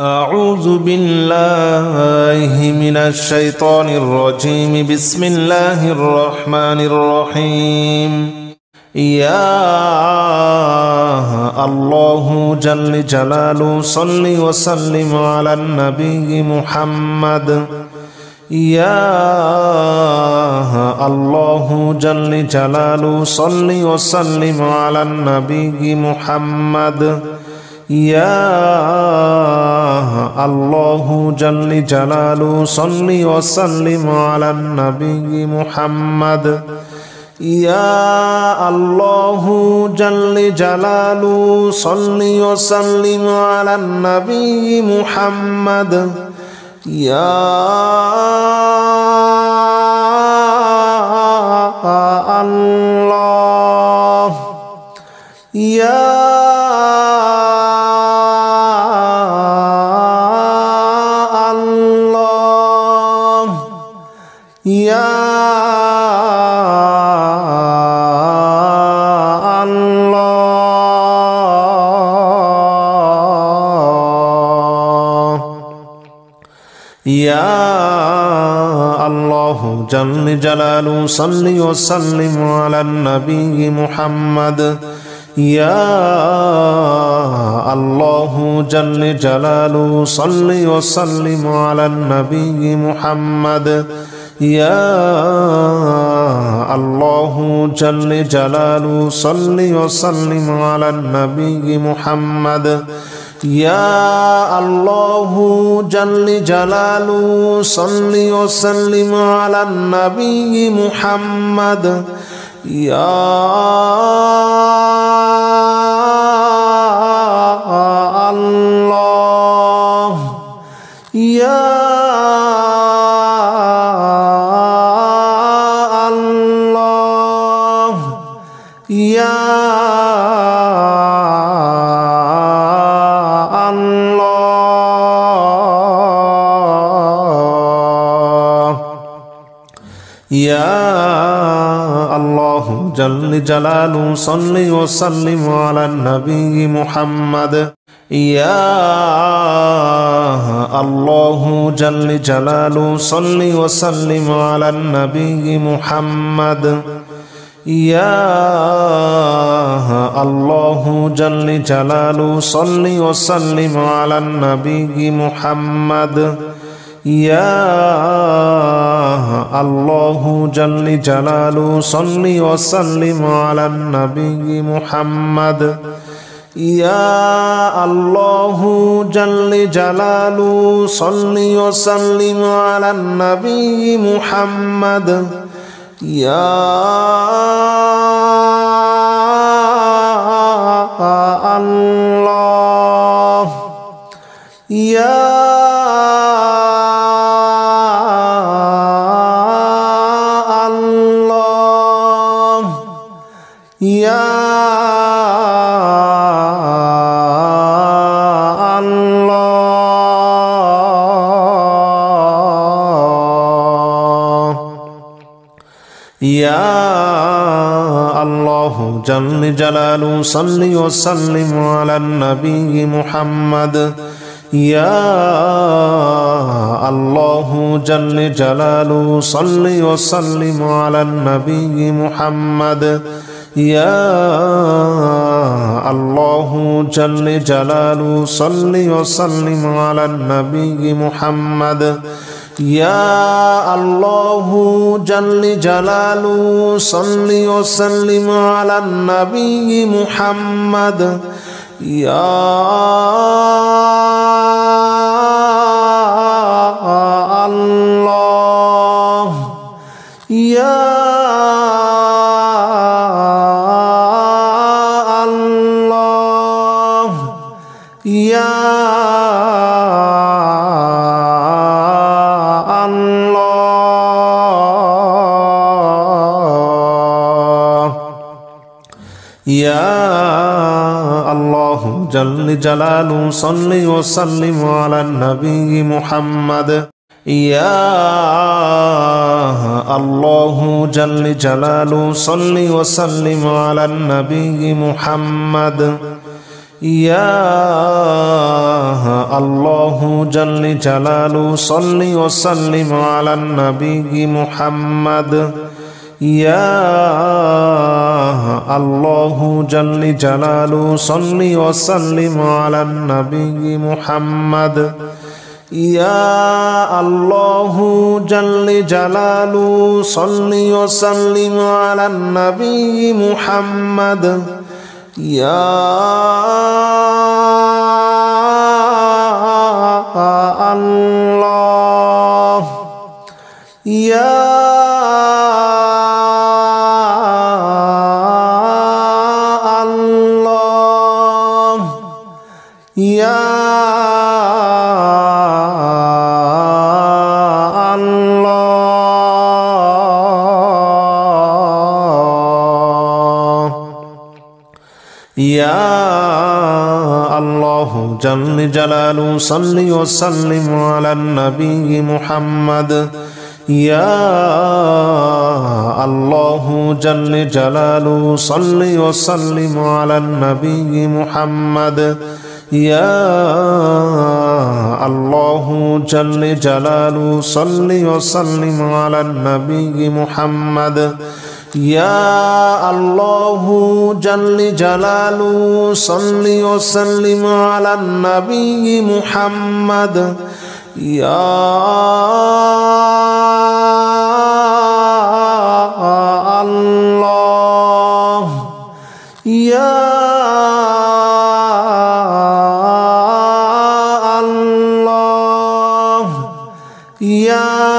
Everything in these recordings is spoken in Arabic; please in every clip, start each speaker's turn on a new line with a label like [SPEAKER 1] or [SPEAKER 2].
[SPEAKER 1] أعوذ بالله من الشيطان الرجيم. بسم الله الرحمن الرحيم. يا الله جل جلاله صل وسلم على النبي محمد. يا الله جل جلاله صل وسلم على النبي محمد. يا الله جل جلاله صل وسلم على النبي محمد. يا الله جل جلاله صل وسلم على النبي محمد. يا الله يا يا الله يا الله جل جلاله صل وسلم على النبي محمد. يا الله جل جلاله صل وسلم على النبي محمد. يا الله جل جلاله صل وسلم على النبي محمد. يا الله جل جلاله صل وسلم على النبي محمد. يا الله يا يا الله يا الله جل جلاله صل وسلم على النبي محمد. يا الله جل جلاله صل وسلم على النبي محمد. يا الله جل جلاله صل وسلم على النبي محمد. يا الله جل جلاله صل وسلم على النبي محمد. يا الله جل جلاله صل وسلم على النبي محمد. يا الله يا الله يا يا الله جل جلاله صل وسلم على النبي محمد. يا الله جل جلاله صل وسلم على النبي محمد. يا الله جل جلاله صل وسلم على النبي محمد. يا الله جل جلاله صل وسلم على النبي محمد. يا الله يا الله يا يا الله جل جلاله صل وسلم على النبي محمد. يا الله جل جلاله صل وسلم على النبي محمد. يا الله جل جلاله صل وسلم على النبي محمد يا الله جل جلاله صل وسلم على النبي محمد يا الله جل جلاله صل وسلم على النبي محمد يا الله يا الله يا يا الله جل جلاله صل وسلم على النبي محمد يا الله جل جلاله صل وسلم على النبي محمد يا الله جل جلاله صل وسلم على النبي محمد يا الله جل جلاله صل وسلم على النبي محمد يا الله يا الله يا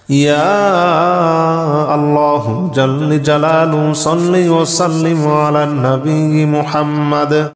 [SPEAKER 1] يا الله جل جلاله صل وسلم على النبي محمد